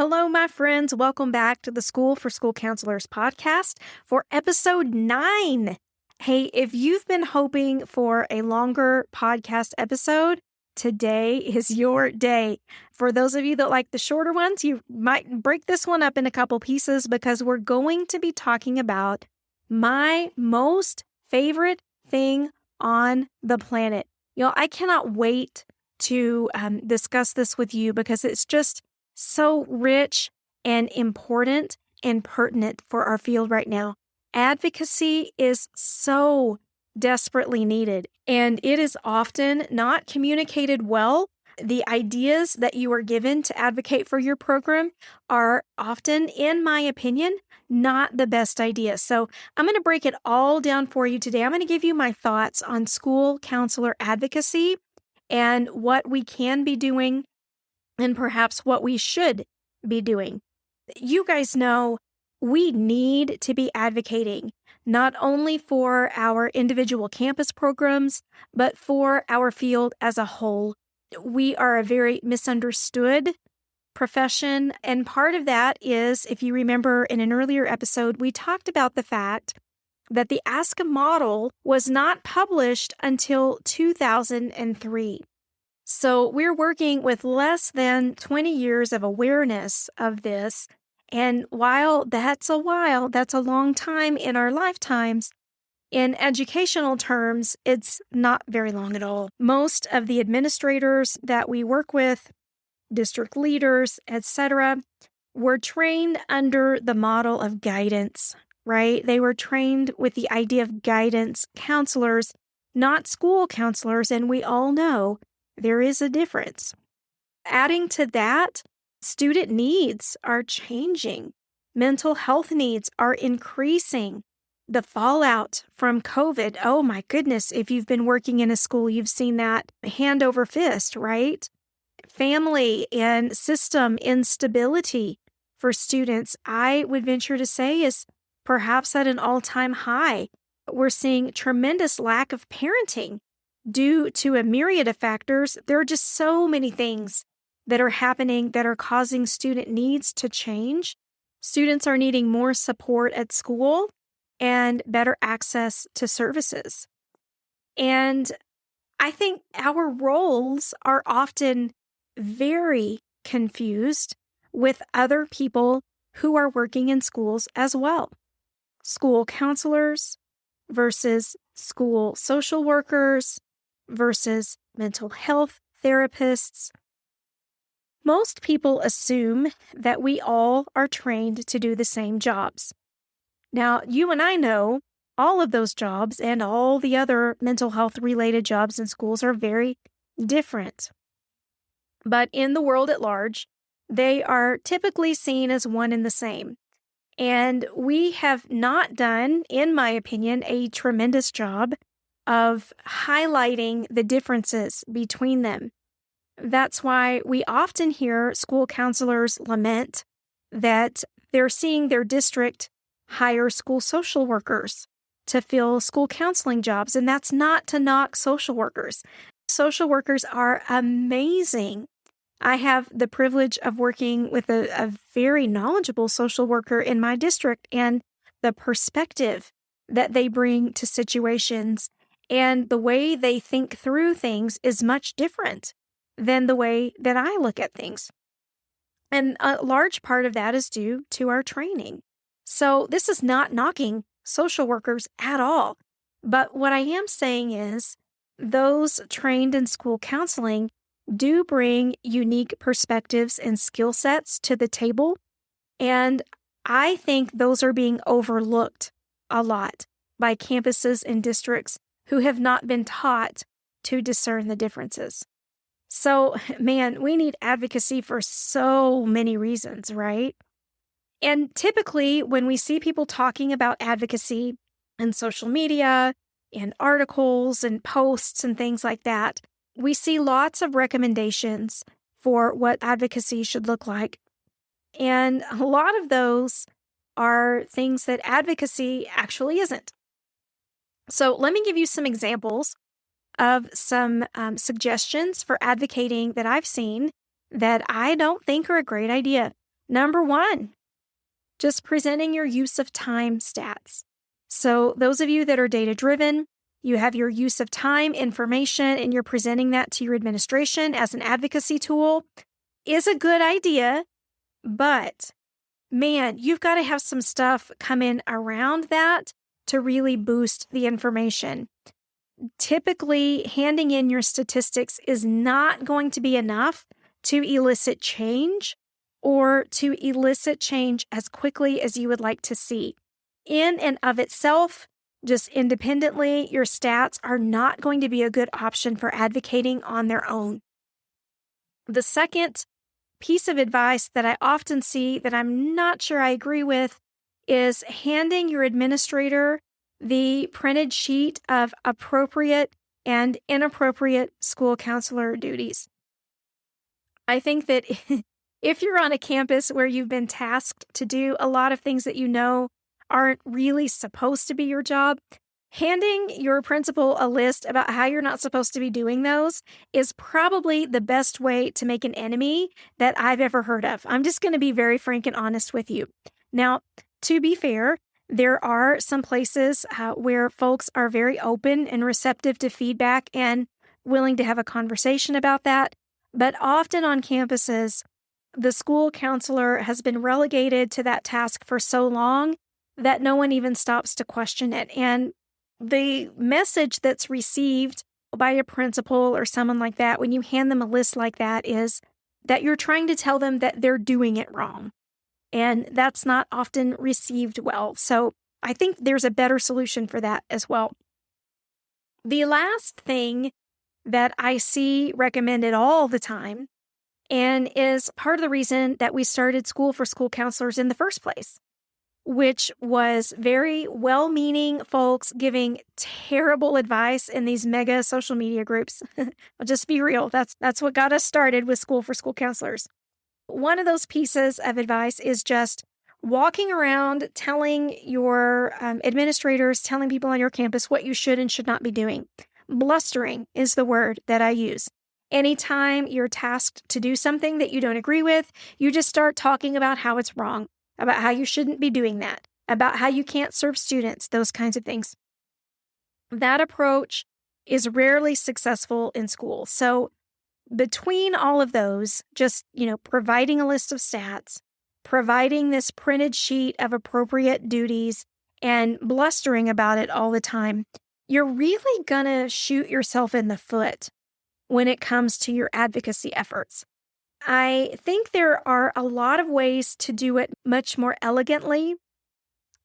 Hello, my friends. Welcome back to the School for School Counselors podcast for episode 9. Hey, if you've been hoping for a longer podcast episode, today is your day. For those of you that like the shorter ones, you might break this one up in a couple pieces because we're going to be talking about my most favorite thing on the planet. Y'all, I cannot wait to discuss this with you because it's just so rich and important and pertinent for our field right now. Advocacy is so desperately needed, and it is often not communicated well. The ideas that you are given to advocate for your program are often, in my opinion, not the best idea. So I'm going to break it all down for you today. I'm going to give you my thoughts on school counselor advocacy and what we can be doing and perhaps what we should be doing. You guys know we need to be advocating not only for our individual campus programs, but for our field as a whole. We are a very misunderstood profession, and part of that is, if you remember in an earlier episode, we talked about the fact that the ASCA model was not published until 2003. So we're working with less than 20 years of awareness of this. And while that's a long time in our lifetimes, in educational terms, it's not very long at all. Most of the administrators that we work with, district leaders, etc., were trained under the model of guidance, right? They were trained with the idea of guidance counselors, not school counselors, and we all know there is a difference. Adding to that, student needs are changing. Mental health needs are increasing. The fallout from COVID, oh my goodness, if you've been working in a school, you've seen that hand over fist, right? Family and system instability for students, I would venture to say, is perhaps at an all-time high. We're seeing tremendous lack of parenting due to a myriad of factors. There are just so many things that are happening that are causing student needs to change. Students are needing more support at school and better access to services. And I think our roles are often very confused with other people who are working in schools as well. School counselors versus school social workers versus mental health therapists. Most people assume that we all are trained to do the same jobs. Now, you and I know all of those jobs and all the other mental health related jobs in schools are very different. But in the world at large, they are typically seen as one and the same. And we have not done, in my opinion, a tremendous job of highlighting the differences between them. That's why we often hear school counselors lament that they're seeing their district hire school social workers to fill school counseling jobs. And that's not to knock social workers. Social workers are amazing. I have the privilege of working with a very knowledgeable social worker in my district, and the perspective that they bring to situations and the way they think through things is much different than the way that I look at things. And a large part of that is due to our training. So this is not knocking social workers at all. But what I am saying is those trained in school counseling do bring unique perspectives and skill sets to the table. And I think those are being overlooked a lot by campuses and districts who have not been taught to discern the differences. So, man, we need advocacy for so many reasons, right? And typically, when we see people talking about advocacy in social media, in articles and posts and things like that, we see lots of recommendations for what advocacy should look like. And a lot of those are things that advocacy actually isn't. So let me give you some examples of some suggestions for advocating that I've seen that I don't think are a great idea. Number one, just presenting your use of time stats. So those of you that are data-driven, you have your use of time information and you're presenting that to your administration as an advocacy tool is a good idea, but man, you've got to have some stuff come in around that to really boost the information. Typically, handing in your statistics is not going to be enough to elicit change or to elicit change as quickly as you would like to see. In and of itself, just independently, your stats are not going to be a good option for advocating on their own. The second piece of advice that I often see that I'm not sure I agree with is handing your administrator the printed sheet of appropriate and inappropriate school counselor duties. I think that if you're on a campus where you've been tasked to do a lot of things that you know aren't really supposed to be your job, handing your principal a list about how you're not supposed to be doing those is probably the best way to make an enemy that I've ever heard of. I'm just going to be very frank and honest with you. Now, to be fair, there are some places where folks are very open and receptive to feedback and willing to have a conversation about that. But often on campuses, the school counselor has been relegated to that task for so long that no one even stops to question it. And the message that's received by a principal or someone like that when you hand them a list like that is that you're trying to tell them that they're doing it wrong. And that's not often received well. So I think there's a better solution for that as well. The last thing that I see recommended all the time, and is part of the reason that we started School for School Counselors in the first place, which was very well-meaning folks giving terrible advice in these mega social media groups. I'll just be real. That's what got us started with School for School Counselors. One of those pieces of advice is just walking around telling your administrators, telling people on your campus what you should and should not be doing. Blustering is the word that I use. Anytime you're tasked to do something that you don't agree with, you just start talking about how it's wrong, about how you shouldn't be doing that, about how you can't serve students, those kinds of things. That approach is rarely successful in school. So between all of those, just, providing a list of stats, providing this printed sheet of appropriate duties, and blustering about it all the time, you're really going to shoot yourself in the foot when it comes to your advocacy efforts. I think there are a lot of ways to do it much more elegantly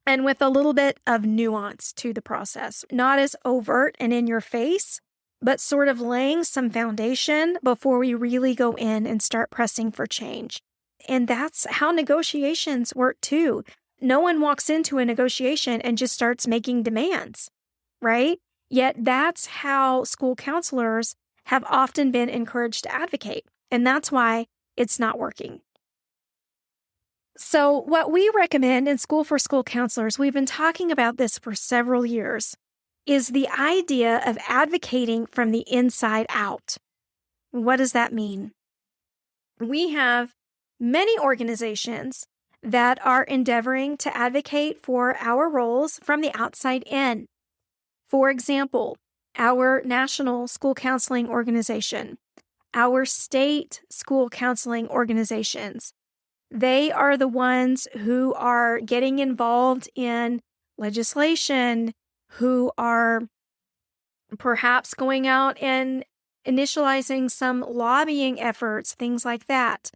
and with a little bit of nuance to the process. Not as overt and in your face, but sort of laying some foundation before we really go in and start pressing for change. And that's how negotiations work too. No one walks into a negotiation and just starts making demands, right? Yet that's how school counselors have often been encouraged to advocate. And that's why it's not working. So what we recommend in School for School Counselors, we've been talking about this for several years, is the idea of advocating from the inside out. What does that mean? We have many organizations that are endeavoring to advocate for our roles from the outside in. For example, our national school counseling organization, our state school counseling organizations, they are the ones who are getting involved in legislation, who are perhaps going out and initializing some lobbying efforts, things like that.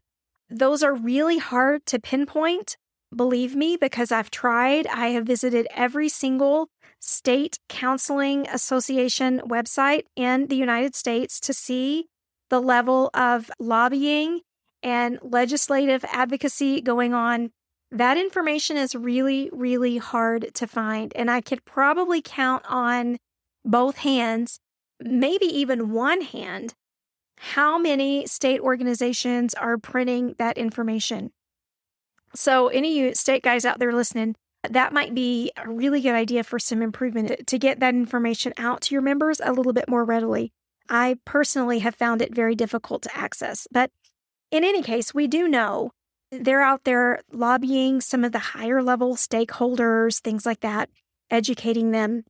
Those are really hard to pinpoint, believe me, because I've tried. I have visited every single state counseling association website in the United States to see the level of lobbying and legislative advocacy going on. That information is really, really hard to find. And I could probably count on both hands, maybe even one hand, how many state organizations are printing that information. So any of you state guys out there listening, that might be a really good idea for some improvement to get that information out to your members a little bit more readily. I personally have found it very difficult to access. But in any case, we do know They're out there lobbying some of the higher level stakeholders, things like that, educating them.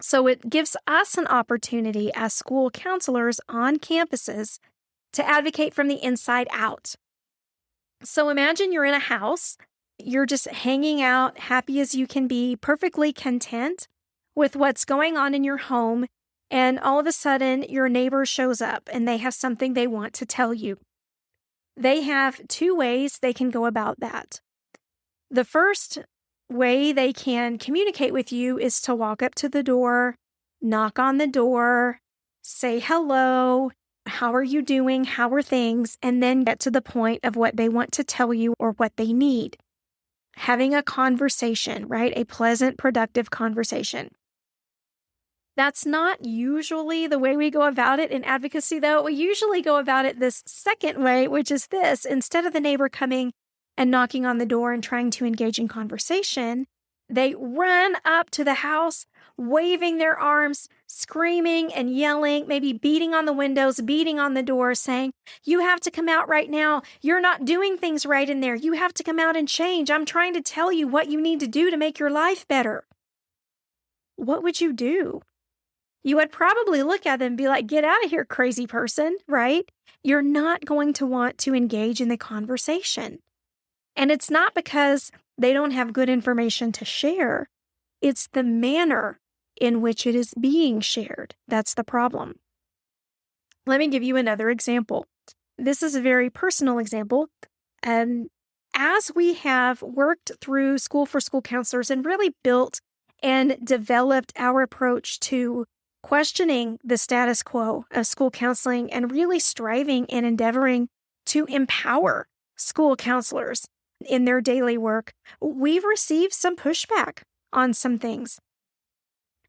So it gives us an opportunity as school counselors on campuses to advocate from the inside out. So imagine you're in a house, you're just hanging out, happy as you can be, perfectly content with what's going on in your home, and all of a sudden your neighbor shows up and they have something they want to tell you. They have two ways they can go about that. The first way they can communicate with you is to walk up to the door, knock on the door, say hello, how are you doing, how are things, and then get to the point of what they want to tell you or what they need. Having a conversation, right? A pleasant, productive conversation. That's not usually the way we go about it in advocacy, though. We usually go about it this second way, which is this. Instead of the neighbor coming and knocking on the door and trying to engage in conversation, they run up to the house, waving their arms, screaming and yelling, maybe beating on the windows, beating on the door, saying, "You have to come out right now. You're not doing things right in there. You have to come out and change. I'm trying to tell you what you need to do to make your life better." What would you do? You would probably look at them and be like, "Get out of here, crazy person," right? You're not going to want to engage in the conversation. And it's not because they don't have good information to share. It's the manner in which it is being shared. That's the problem. Let me give you another example. This is a very personal example. As we have worked through School for School Counselors and really built and developed our approach to questioning the status quo of school counseling and really striving and endeavoring to empower school counselors in their daily work, we've received some pushback on some things.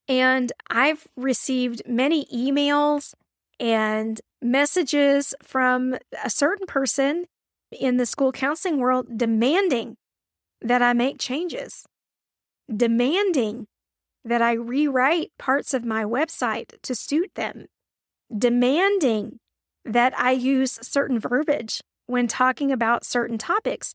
And I've received many emails and messages from a certain person in the school counseling world demanding that I make changes, demanding that I rewrite parts of my website to suit them, demanding that I use certain verbiage when talking about certain topics.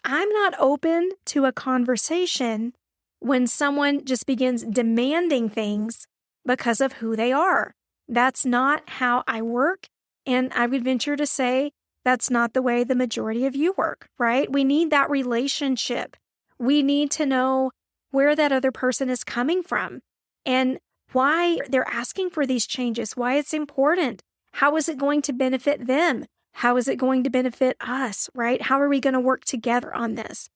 I'm not open to a conversation when someone just begins demanding things because of who they are. That's not how I work, and I would venture to say that's not the way the majority of you work, right? We need that relationship. We need to know where that other person is coming from and why they're asking for these changes, why it's important. How is it going to benefit them? How is it going to benefit us, right? How are we going to work together on this?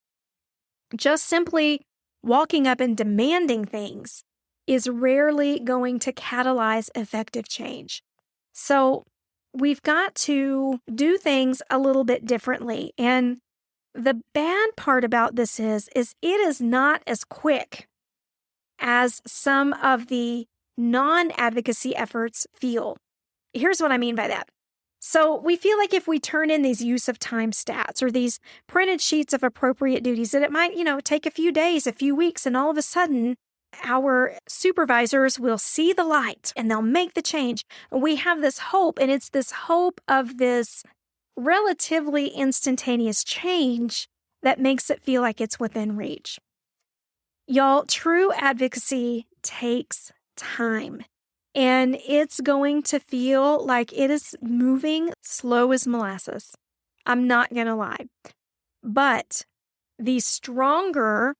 Just simply walking up and demanding things is rarely going to catalyze effective change. So we've got to do things a little bit differently. And the bad part about this is it is not as quick as some of the non-advocacy efforts feel. Here's what I mean by that. So we feel like if we turn in these use of time stats or these printed sheets of appropriate duties, that it might, take a few days, a few weeks, and all of a sudden our supervisors will see the light and they'll make the change. We have this hope, and it's this hope of this relatively instantaneous change that makes it feel like it's within reach. Y'all, true advocacy takes time. And it's going to feel like it is moving slow as molasses. I'm not going to lie. But the stronger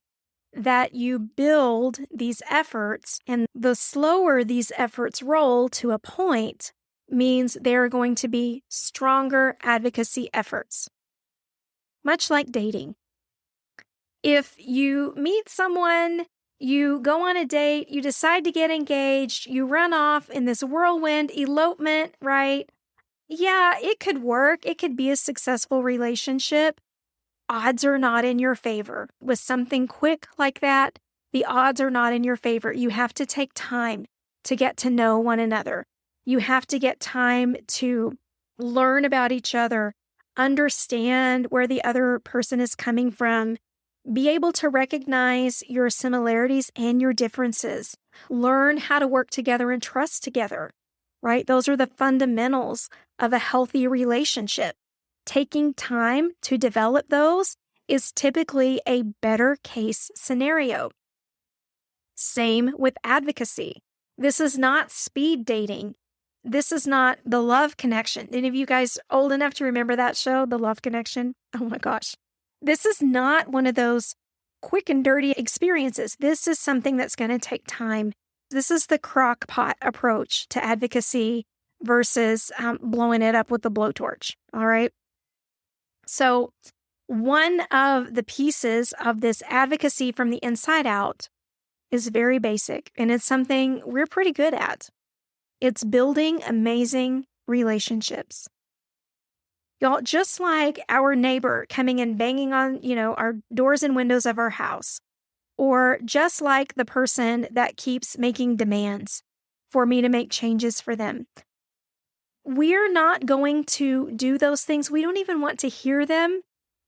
that you build these efforts and the slower these efforts roll to a point means they're going to be stronger advocacy efforts. Much like dating. If you meet someone, you go on a date, you decide to get engaged, you run off in this whirlwind elopement, right? Yeah, it could work. It could be a successful relationship. Odds are not in your favor. With something quick like that, the odds are not in your favor. You have to take time to get to know one another. You have to get time to learn about each other, understand where the other person is coming from, be able to recognize your similarities and your differences. Learn how to work together and trust together, right? Those are the fundamentals of a healthy relationship. taking time to develop those is typically a better case scenario. Same with advocacy. This is not speed dating. This is not the love connection. Any of you guys old enough to remember that show, The Love Connection? Oh my gosh. This is not one of those quick and dirty experiences. This is something that's going to take time. This is the crock pot approach to advocacy versus blowing it up with the blowtorch. All right. So one of the pieces of this advocacy from the inside out is very basic, and it's something we're pretty good at. It's building amazing relationships. Y'all, just like our neighbor coming and banging on, our doors and windows of our house, or just like the person that keeps making demands for me to make changes for them. We're not going to do those things. We don't even want to hear them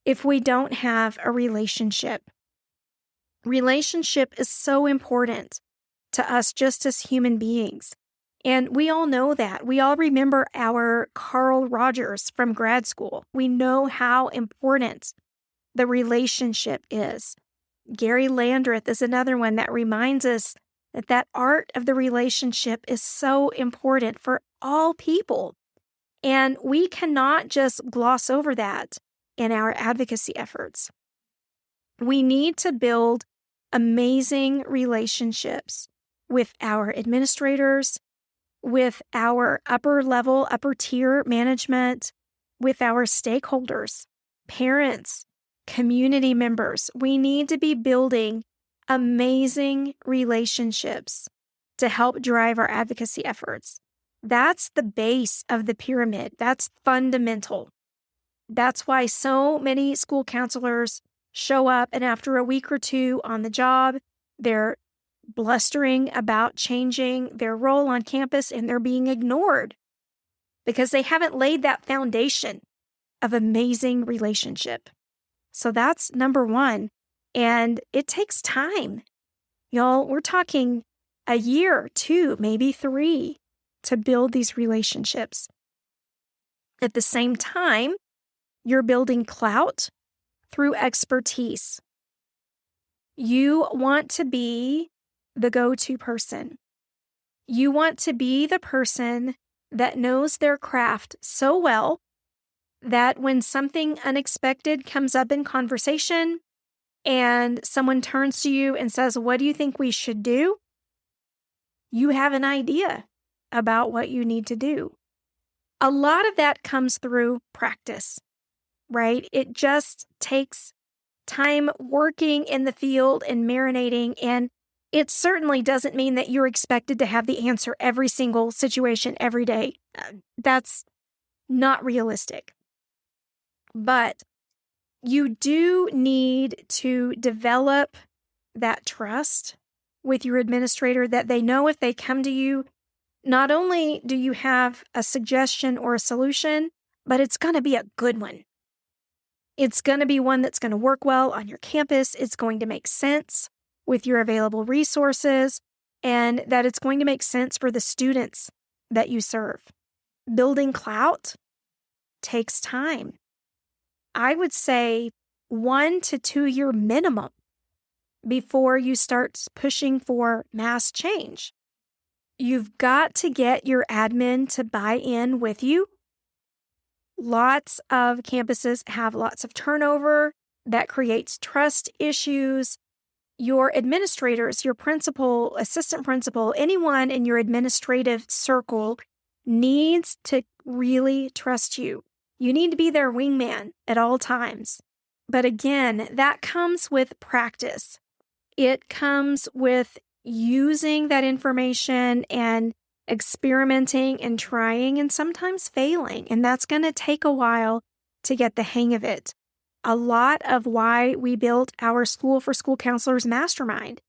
if we don't have a relationship. Relationship is so important to us just as human beings. And we all know that. We all remember our Carl Rogers from grad school. We know how important the relationship is. Gary Landreth is another one that reminds us that that art of the relationship is so important for all people. And we cannot just gloss over that in our advocacy efforts. We need to build amazing relationships with our administrators, with our upper tier management, with our stakeholders, parents, community members. We need to be building amazing relationships to help drive our advocacy efforts. That's the base of the pyramid. That's fundamental. That's why so many school counselors show up and after a week or two on the job, they're blustering about changing their role on campus and they're being ignored because they haven't laid that foundation of amazing relationship. So that's number one. And it takes time. Y'all, we're talking a year, 2, maybe 3 to build these relationships. At the same time, you're building clout through expertise. You want to be the go-to person. You want to be the person that knows their craft so well that when something unexpected comes up in conversation and someone turns to you and says, "What do you think we should do?" you have an idea about what you need to do. A lot of that comes through practice, right? It just takes time working in the field and marinating, and it certainly doesn't mean that you're expected to have the answer every single situation every day. That's not realistic. But you do need to develop that trust with your administrator that they know if they come to you, not only do you have a suggestion or a solution, but it's going to be a good one. It's going to be one that's going to work well on your campus. It's going to make sense with your available resources, and that it's going to make sense for the students that you serve. Building clout takes time. I would say 1 to 2 year minimum before you start pushing for mass change. You've got to get your admin to buy in with you. Lots of campuses have lots of turnover that creates trust issues. Your administrators, your principal, assistant principal, anyone in your administrative circle needs to really trust you. You need to be their wingman at all times. But again, that comes with practice. It comes with using that information and experimenting and trying and sometimes failing. And that's going to take a while to get the hang of it. A lot of why we built our School for School Counselors Mastermind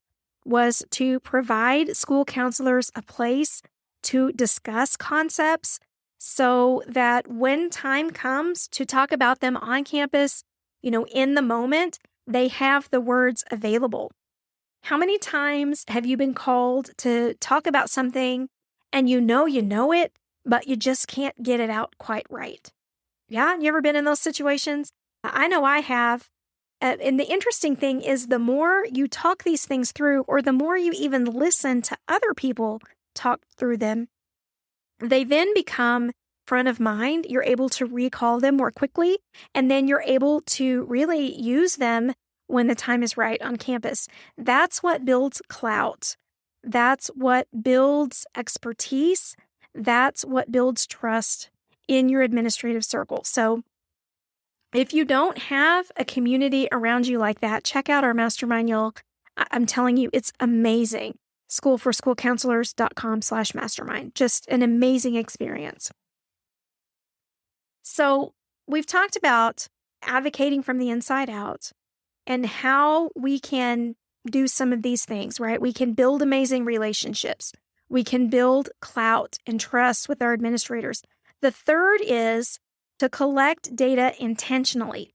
was to provide school counselors a place to discuss concepts so that when time comes to talk about them on campus, in the moment, they have the words available. How many times have you been called to talk about something and you know it, but you just can't get it out quite right? Yeah, you ever been in those situations? I know I have. And the interesting thing is the more you talk these things through, or the more you even listen to other people talk through them, they then become front of mind. You're able to recall them more quickly, and then you're able to really use them when the time is right on campus. That's what builds clout. That's what builds expertise. That's what builds trust in your administrative circle. So if you don't have a community around you like that, check out our mastermind, y'all. I'm telling you, it's amazing. schoolforschoolcounselors.com/mastermind. Just an amazing experience. So we've talked about advocating from the inside out and how we can do some of these things, right? We can build amazing relationships. We can build clout and trust with our administrators. The third is to collect data intentionally.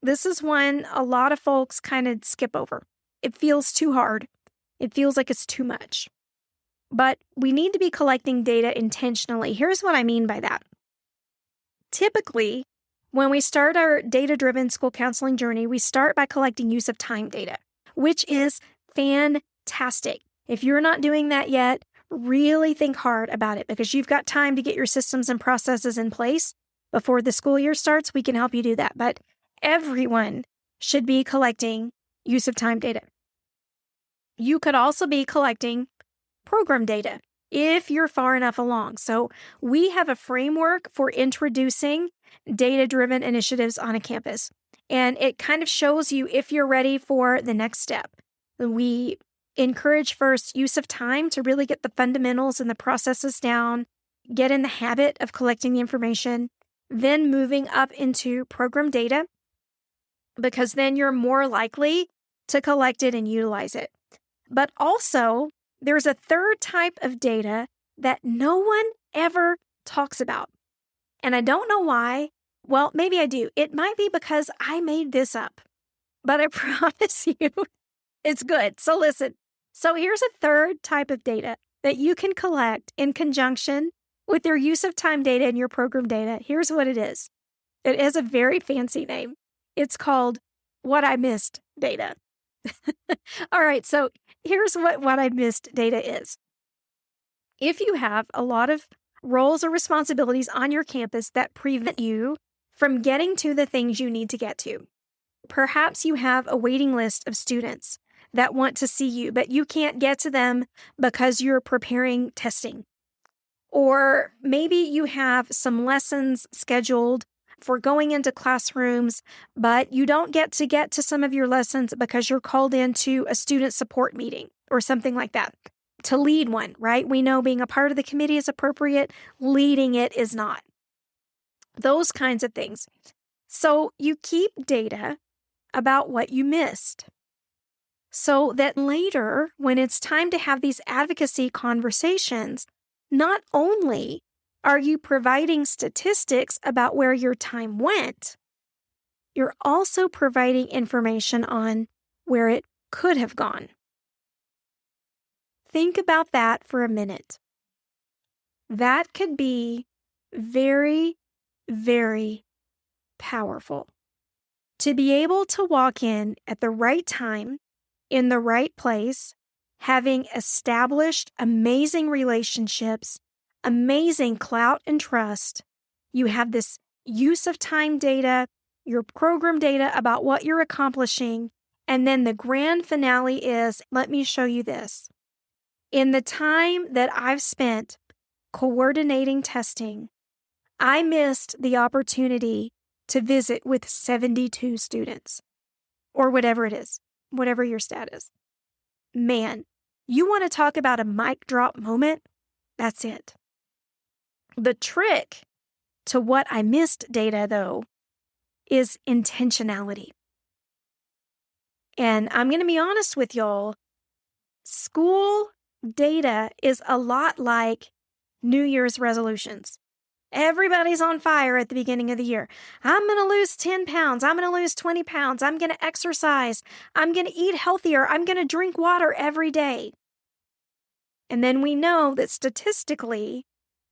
This is one a lot of folks kind of skip over. It feels too hard. It feels like it's too much. But we need to be collecting data intentionally. Here's what I mean by that. Typically, when we start our data-driven school counseling journey, we start by collecting use of time data, which is fantastic. If you're not doing that yet, really think hard about it, because you've got time to get your systems and processes in place before the school year starts. We can help you do that. But everyone should be collecting use of time data. You could also be collecting program data if you're far enough along. So we have a framework for introducing data-driven initiatives on a campus, and it kind of shows you if you're ready for the next step. We encourage first use of time to really get the fundamentals and the processes down, get in the habit of collecting the information, then moving up into program data, because then you're more likely to collect it and utilize it. But also, there's a third type of data that no one ever talks about. And I don't know why. Well, maybe I do. It might be because I made this up, but I promise you it's good. So listen. So here's a third type of data that you can collect in conjunction with your use of time data and your program data. Here's what it is. It has a very fancy name. It's called what I missed data. All right, so here's what I missed data is. If you have a lot of roles or responsibilities on your campus that prevent you from getting to the things you need to get to, perhaps you have a waiting list of students that want to see you, but you can't get to them because you're preparing testing. Or maybe you have some lessons scheduled for going into classrooms, but you don't get to some of your lessons because you're called into a student support meeting or something like that to lead one, right? We know being a part of the committee is appropriate, leading it is not. Those kinds of things. So you keep data about what you missed, so that later, when it's time to have these advocacy conversations, not only are you providing statistics about where your time went, you're also providing information on where it could have gone. Think about that for a minute. That could be very, very powerful. To be able to walk in at the right time, in the right place, having established amazing relationships, amazing clout and trust. You have this use of time data, your program data about what you're accomplishing, and then the grand finale is, let me show you this. In the time that I've spent coordinating testing, I missed the opportunity to visit with 72 students, or whatever it is, whatever your stat is. Man, you want to talk about a mic drop moment? That's it. The trick to what I missed data, though, is intentionality. And I'm going to be honest with y'all, school data is a lot like New Year's resolutions. Everybody's on fire at the beginning of the year. I'm going to lose 10 pounds. I'm going to lose 20 pounds. I'm going to exercise. I'm going to eat healthier. I'm going to drink water every day. And then we know that statistically,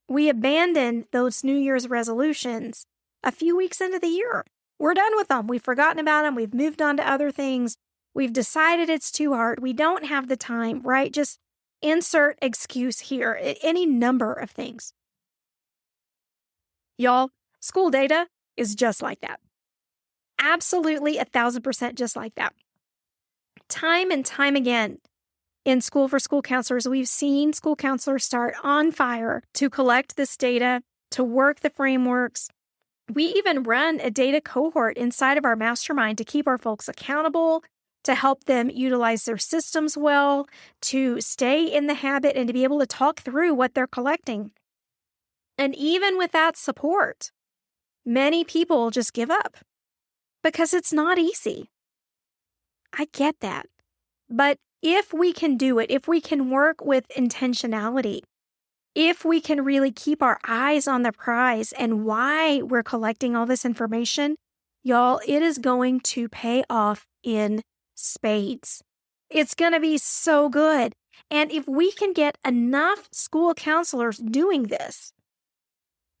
we abandon those New Year's resolutions a few weeks into the year. We're done with them. We've forgotten about them. We've moved on to other things. We've decided it's too hard. We don't have the time, right? Just insert excuse here, any number of things. Y'all, school data is just like that. Absolutely 1,000% just like that. Time and time again in School for School Counselors, we've seen school counselors start on fire to collect this data, to work the frameworks. We even run a data cohort inside of our mastermind to keep our folks accountable, to help them utilize their systems well, to stay in the habit and to be able to talk through what they're collecting. And even with that support, many people just give up because it's not easy. I get that. But if we can do it, if we can work with intentionality, if we can really keep our eyes on the prize and why we're collecting all this information, y'all, it is going to pay off in spades. It's going to be so good. And if we can get enough school counselors doing this,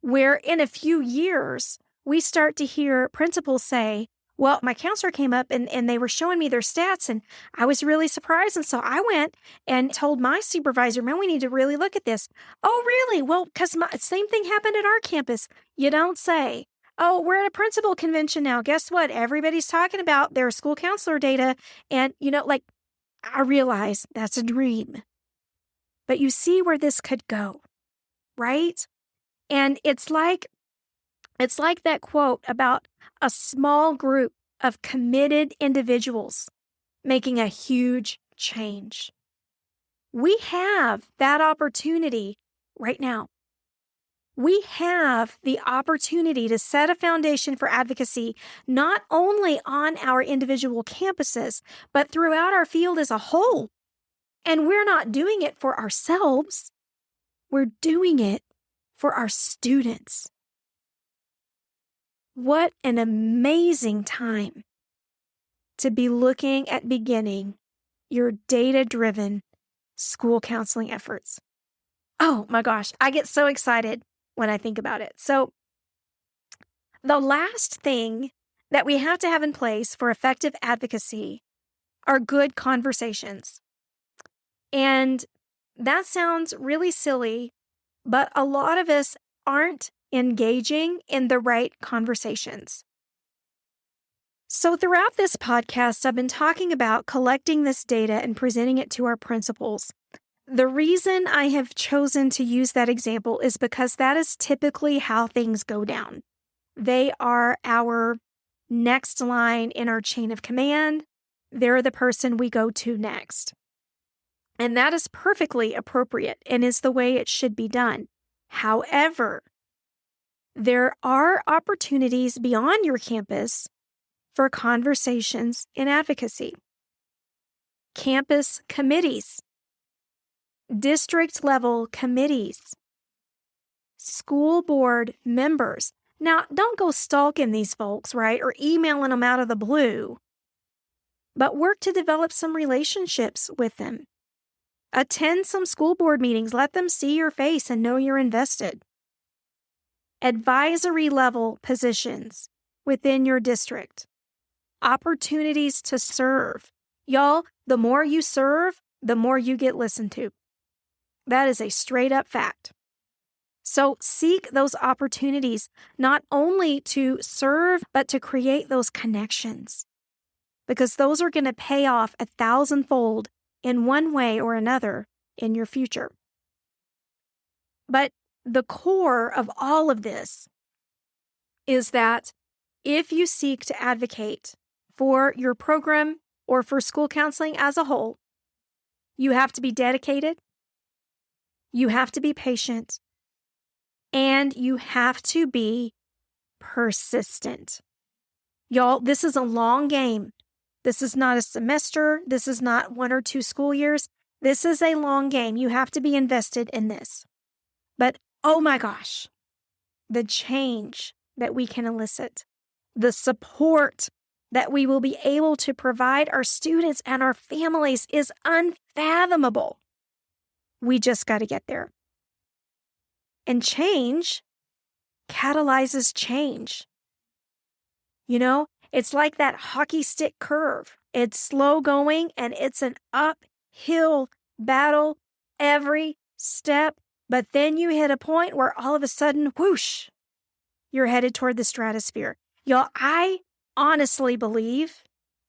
where in a few years, we start to hear principals say, well, my counselor came up and they were showing me their stats and I was really surprised. And so I went and told my supervisor, man, we need to really look at this. Oh, really? Well, because same thing happened at our campus. You don't say. Oh, we're at a principal convention now. Guess what? Everybody's talking about their school counselor data. And, I realize that's a dream. But you see where this could go, right? And it's like that quote about a small group of committed individuals making a huge change. We have that opportunity right now. We have the opportunity to set a foundation for advocacy, not only on our individual campuses, but throughout our field as a whole. And we're not doing it for ourselves. We're doing it for our students. What an amazing time to be looking at beginning your data-driven school counseling efforts. Oh my gosh, I get so excited when I think about it. So the last thing that we have to have in place for effective advocacy are good conversations. And that sounds really silly, but a lot of us aren't engaging in the right conversations. So throughout this podcast, I've been talking about collecting this data and presenting it to our principals. The reason I have chosen to use that example is because that is typically how things go down. They are our next line in our chain of command. They're the person we go to next. And that is perfectly appropriate and is the way it should be done. However, there are opportunities beyond your campus for conversations in advocacy. Campus committees, district-level committees, school board members. Now, don't go stalking these folks, right, or emailing them out of the blue, but work to develop some relationships with them. Attend some school board meetings. Let them see your face and know you're invested. Advisory level positions within your district. Opportunities to serve. Y'all, the more you serve, the more you get listened to. That is a straight up fact. So seek those opportunities, not only to serve, but to create those connections, because those are going to pay off 1,000-fold in one way or another in your future. But the core of all of this is that if you seek to advocate for your program or for school counseling as a whole, you have to be dedicated, you have to be patient, and you have to be persistent. Y'all, this is a long game. This is not a semester. This is not 1 or 2 school years. This is a long game. You have to be invested in this. But oh my gosh, the change that we can elicit, the support that we will be able to provide our students and our families is unfathomable. We just got to get there. And change catalyzes change. It's like that hockey stick curve. It's slow going and it's an uphill battle every step. But then you hit a point where all of a sudden, whoosh, you're headed toward the stratosphere. Y'all, I honestly believe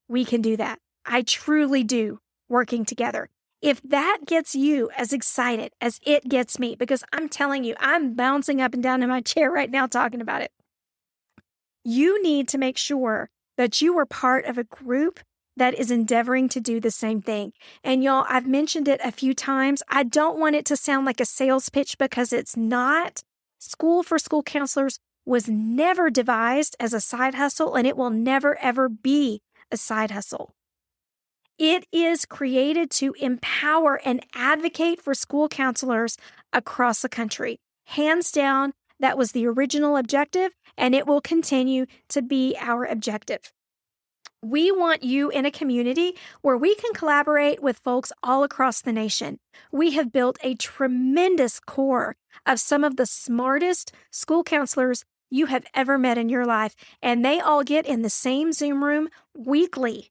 we can do that. I truly do, working together. If that gets you as excited as it gets me, because I'm telling you, I'm bouncing up and down in my chair right now talking about it. You need to make sure that you are part of a group that is endeavoring to do the same thing. And y'all, I've mentioned it a few times. I don't want it to sound like a sales pitch because it's not. School for School Counselors was never devised as a side hustle, and it will never, ever be a side hustle. It is created to empower and advocate for school counselors across the country. Hands down, that was the original objective, and it will continue to be our objective. We want you in a community where we can collaborate with folks all across the nation. We have built a tremendous core of some of the smartest school counselors you have ever met in your life, and they all get in the same Zoom room weekly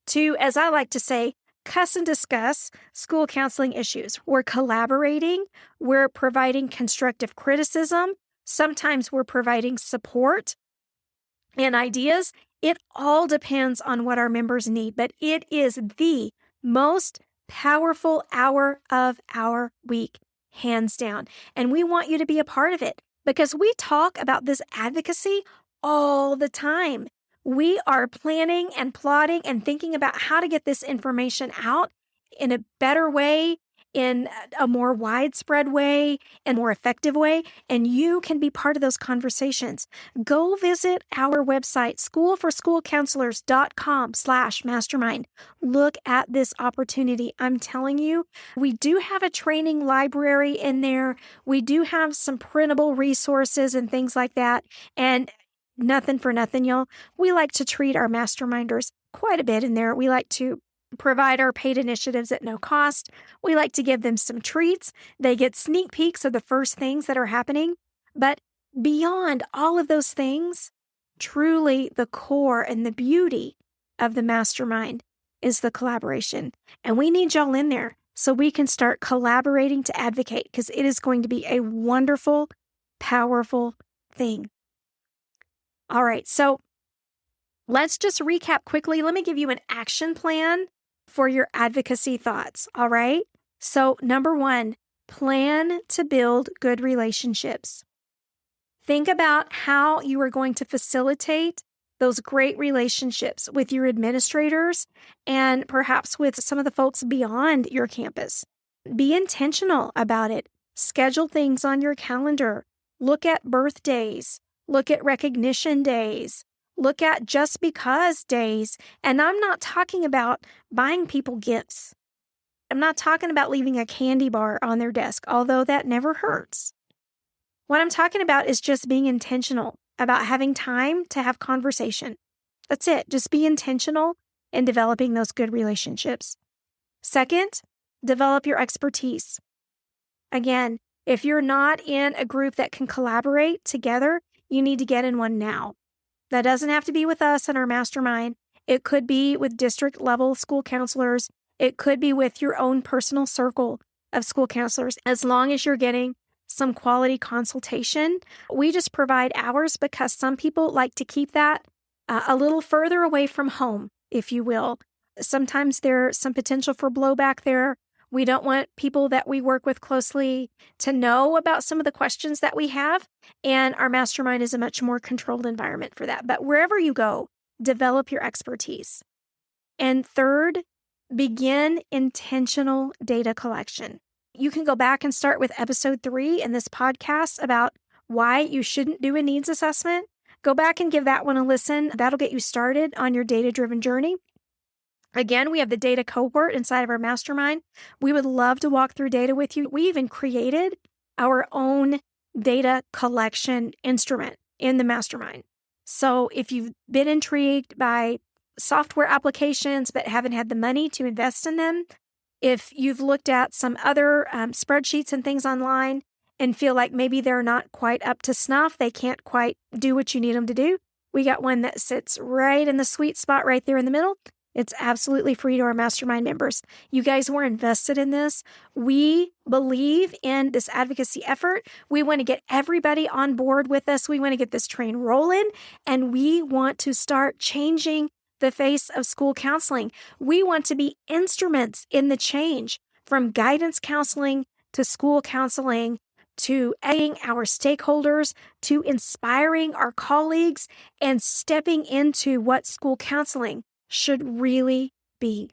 to, as I like to say, cuss and discuss school counseling issues. We're collaborating. We're providing constructive criticism. Sometimes we're providing support and ideas. It all depends on what our members need, but it is the most powerful hour of our week, hands down. And we want you to be a part of it because we talk about this advocacy all the time. We are planning and plotting and thinking about how to get this information out in a better way, in a more widespread way, and more effective way. And you can be part of those conversations. Go visit our website, schoolforschoolcounselors.com/mastermind. Look at this opportunity. I'm telling you, we do have a training library in there. We do have some printable resources and things like that. And nothing for nothing, y'all. We like to treat our masterminders quite a bit in there. We like to provide our paid initiatives at no cost. We like to give them some treats. They get sneak peeks of the first things that are happening. But beyond all of those things, truly the core and the beauty of the mastermind is the collaboration. And we need y'all in there so we can start collaborating to advocate because it is going to be a wonderful, powerful thing. All right, so let's just recap quickly. Let me give you an action plan for your advocacy thoughts, all right? So, number 1, plan to build good relationships. Think about how you are going to facilitate those great relationships with your administrators and perhaps with some of the folks beyond your campus. Be intentional about it. Schedule things on your calendar. Look at birthdays. Look at recognition days. Look at just because days. And I'm not talking about buying people gifts. I'm not talking about leaving a candy bar on their desk, although that never hurts. What I'm talking about is just being intentional about having time to have conversation. That's it. Just be intentional in developing those good relationships. Second, develop your expertise. Again, if you're not in a group that can collaborate together, you need to get in one now. That doesn't have to be with us and our mastermind. It could be with district level school counselors. It could be with your own personal circle of school counselors. As long as you're getting some quality consultation, we just provide ours because some people like to keep that a little further away from home, if you will. Sometimes there's some potential for blowback there. We don't want people that we work with closely to know about some of the questions that we have. And our mastermind is a much more controlled environment for that. But wherever you go, develop your expertise. And third, begin intentional data collection. You can go back and start with episode 3 in this podcast about why you shouldn't do a needs assessment. Go back and give that one a listen. That'll get you started on your data-driven journey. Again, we have the data cohort inside of our mastermind. We would love to walk through data with you. We even created our own data collection instrument in the mastermind. So if you've been intrigued by software applications but haven't had the money to invest in them, if you've looked at some other spreadsheets and things online and feel like maybe they're not quite up to snuff, they can't quite do what you need them to do, We got one that sits right in the sweet spot right there in the middle. It's absolutely free to our mastermind members. You guys were invested in this. We believe in this advocacy effort. We want to get everybody on board with us. We want to get this train rolling, and we want to start changing the face of school counseling. We want to be instruments in the change from guidance counseling to school counseling to aiding our stakeholders, to inspiring our colleagues, and stepping into what school counseling should really be.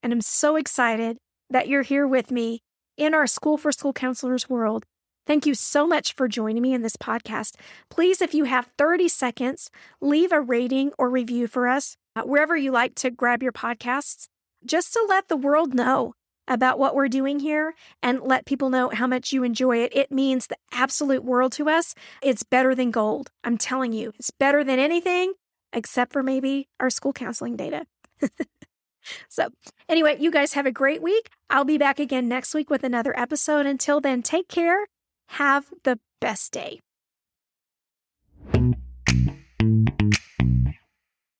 And I'm so excited that you're here with me in our School for School Counselors world. Thank you so much for joining me in this podcast. Please, if you have 30 seconds, leave a rating or review for us wherever you like to grab your podcasts, just to let the world know about what we're doing here and let people know how much you enjoy it. It means the absolute world to us. It's better than gold. I'm telling you, it's better than anything except for maybe our school counseling data. So anyway, you guys have a great week. I'll be back again next week with another episode. Until then, take care. Have the best day.